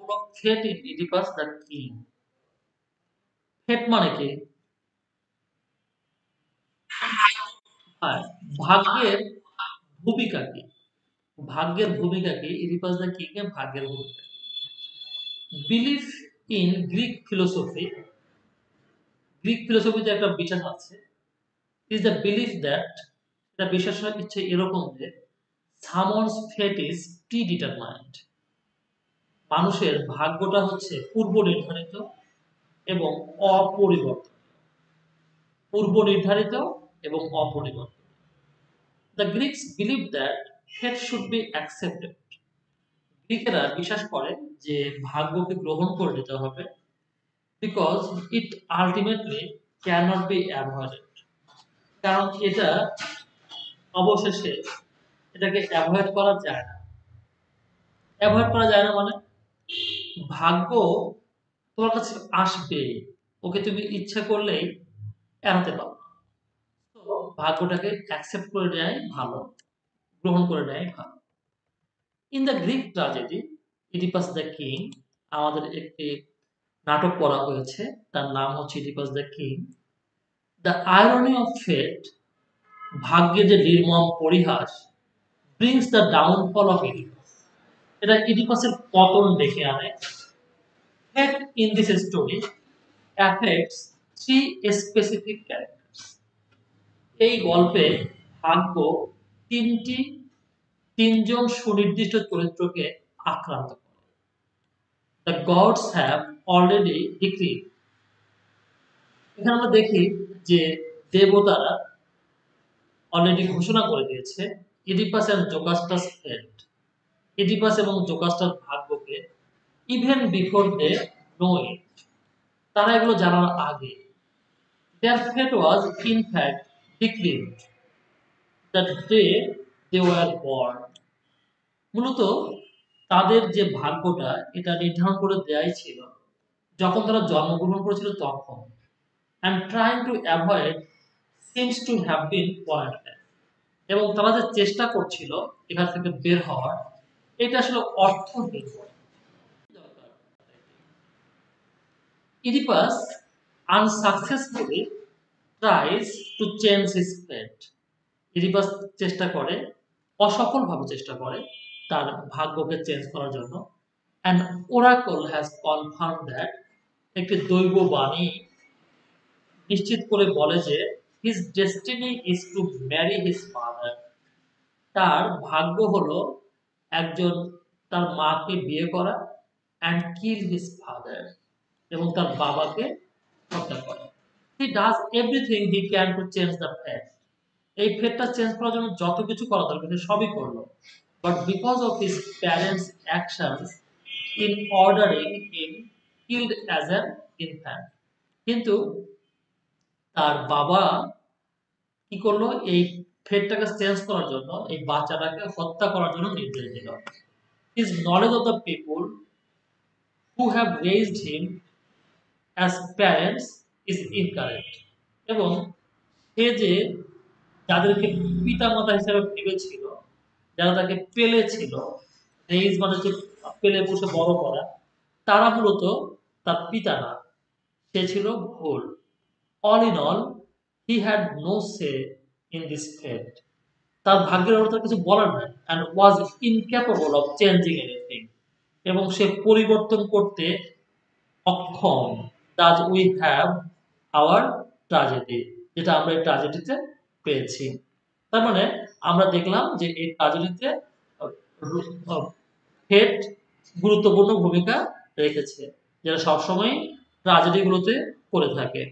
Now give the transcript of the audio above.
Role of fate in Oedipus the king. Fate মানে কি? হ্যাঁ, ভাগ্যের ভূমিকা কি? ভাগ্যের ভূমিকা কি? ইডিপাস দ্য কিং এর ভাগ্যের ভূমিকা। বিলিফ ইন গ্রিক ফিলোসফিতে একটা বিশ্বাস আছে, ইজ দ্য বিলিফ দ্যাট, এটা বিশ্বাস হচ্ছে এরকম যে সামওয়ানস ফেট ইজ প্রিডিটারমাইন্ড। মানুষের ভাগ্যটা হচ্ছে পূর্ব নির্ধারিত এবং অপরিবর্তনীয়। পূর্ব নির্ধারিত এবং অপরিবর্তনীয়। The Greeks believe that fate should be accepted. গ্রিকেরা বিশ্বাস করে যে ভাগ্যকে গ্রহণ করে নিতে হবে, because it ultimately cannot be avoided. কারণ এটা অবশেষে এটাকে অ্যাভয়েড করা যায় না। অ্যাভয়েড করা যায় না মানে ভাগ্য তোমার কাছে আসবে, ওকে তুমি ইচ্ছা করলেই এড়াতে পারো। তো ভাগ্যটাকে অ্যাকসেপ্ট করে নেয় ভালো, গ্রহণ করে নেয় ভালো। In the Greek tragedy Oedipus the king, আমাদের একটি নাটক করা হয়েছে, তার নাম হচ্ছে Oedipus the king. The irony of fate, ভাগ্যের যে নির্মম পরিহাস, brings the downfall of Oedipus, এটা ইডিপাসের পতন ডেকে আনে। Fate in this story affects three specific characters. এই গল্পে ভাগ্য তিনজন সুনির্দিষ্ট চরিত্রকে আক্রান্ত করে। The gods have already decreed, এখানে আমরা দেখি যে দেবতারা অলরেডি ঘোষণা করে দিয়েছে Oedipus and Jocasta's fate, Oedipus এবং জোকাস্টাস ভাগ্যকে, even before they know it, তারা এগুলো জানার আগে। Their fate was in fact decreed that day they were born. মূলত তাদের যে ভাগ্যটা এটা নির্ধারণ করে দেয়াই ছিল যখন তারা জন্মগ্রহণ করেছিল তখন। and trying to avoid seems to have been pointless, এবং তারা যে চেষ্টা করছিল এখান থেকে বের হওয়ার, এটা আসলে অর্থহীন। Oedipus unsuccessfully tries to change his fate. Oedipus চেষ্টা করে, অসফলভাবে চেষ্টা করে তার ভাগ্যকে চেঞ্জ করার জন্য। An oracle has confirmed that, একটি দৈব বাণী নিশ্চিত করে বলে যে his destiny is to marry his father, তার ভাগ্য হলো একজন তার মাকে বিয়ে করা and kill his father, এবং তার বাবাকে হত্যা করা। he does everything he can to change the fate, এই ফেটটা চেঞ্জ করার জন্য যত কিছু করা দরকার সে সবই করলো, but because of his parents actions in ordering him killed as an infant, কিন্তু তার বাবা কি করলো, এই ফেটটাকে চেঞ্জ করার জন্য এই বাচ্চাটাকে হত্যা করার জন্য নির্দেশ দিল। His knowledge of the people who have raised him as parents is incorrect, এবং সে যে যাদেরকে পিতামাতা হিসেবে ভেবেছিল, যারা তাকে পেলেছিল, রেইজ মানে হচ্ছে পেলে পুষে বড় করা, তারা মূলত তার পিতা না, সে ছিল ভুল। All in all, he had no say in this fate, তার ভাগ্যের ব্যাপারে তার কিছু বলার নাই, and was incapable of changing anything, এবং সে পরিবর্তন করতে অক্ষম। Thus we have our tragedy, যেটা আমরা এই ট্র্যাজেডিতে পেয়েছি। তার মানে আমরা দেখলাম যে এই ট্র্যাজেডিতে ফেট গুরুত্বপূর্ণ ভূমিকা রেখেছে, যেটা সবসময় ট্র্যাজেডিগুলোতে করে থাকে।